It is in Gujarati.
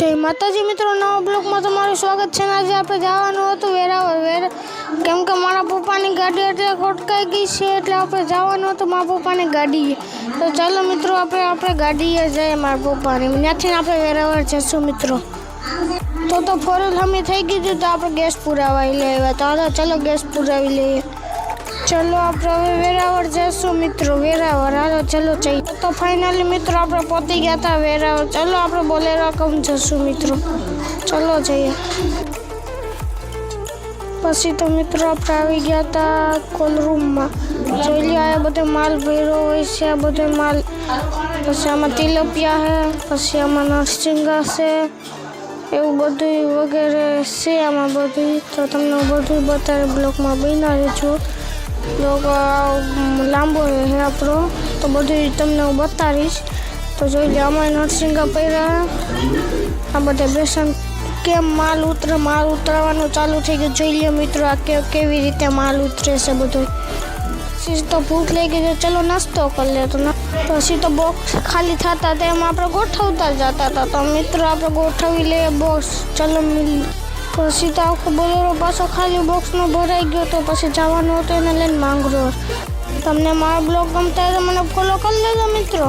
જય માતાજી મિત્રો, નવા બ્લોગમાં તમારું સ્વાગત છે। આજે આપણે જવાનું હતું વેરાવળ કેમ કે મારા પપ્પાની ગાડી એટલે ખોટકાઈ ગઈ છે, એટલે આપણે જવાનું હતું મારા પપ્પાની ગાડીએ। તો ચાલો મિત્રો આપણે ગાડીએ જઈએ મારા પપ્પાની, ત્યાંથી આપણે વેરાવળ જઈશું મિત્રો। તો ફોરલ હમી થઈ ગઈ હતી, તો આપણે ગેસ પુરાવાઈ લેવા। તો હાલો ચાલો ગેસ પુરાવી લઈએ। ચલો આપણે હવે વેરાવળ જઈશું મિત્રો, વેરાવળ હાલો ચલો જઈએ। તો ફાઇનલી મિત્રો આપણે પહોંચી ગયા હતા વેરાવળ। ચલો આપણે બોલેરો કમ જઈશું મિત્રો, ચલો જઈએ। પછી તો મિત્રો આપણે આવી ગયા હતા કોલ રૂમમાં। જોઈ લો આ બધો માલ ભર્યો હોય છે, આ બધો માલ। પછી આમાં તિલપિયા છે, પછી આમાં નરસિંગા છે, એવું બધું વગેરે છે આમાં બધું। તો તમને બધું બતાવે બ્લોગમાં બના રહેજો। બ્લોગ લાંબો છે આપણો, તો બધું તમને હું બતાવીશ। તો જોઈ લો આમાં નરસિંગા પડ્યા, આ બધા બેસન કેમ માલ ઉતરવાનું ચાલુ થઈ ગયું। જોઈ લો મિત્રો આ કેવી રીતે માલ ઉતરે છે બધું। પછી તો ભૂખ લાગી ગઈ, ચલો નાસ્તો કરી લે। તો પછી તો બોક્સ ખાલી થતા તેમ આપણે ગોઠવતા જતા હતા। તો મિત્રો આપણે ગોઠવી લઈએ બોક્સ, ચલો મિલી। પછી તો આખો બોલેરો પાછો ખાલી બોક્સનો ભરાઈ ગયો, તો પછી જવાનું હતું એને લઈને માંગરોળ। તમને મારો બ્લોગ ગમતા હોય તો મને ફોલો કરી લેજો મિત્રો।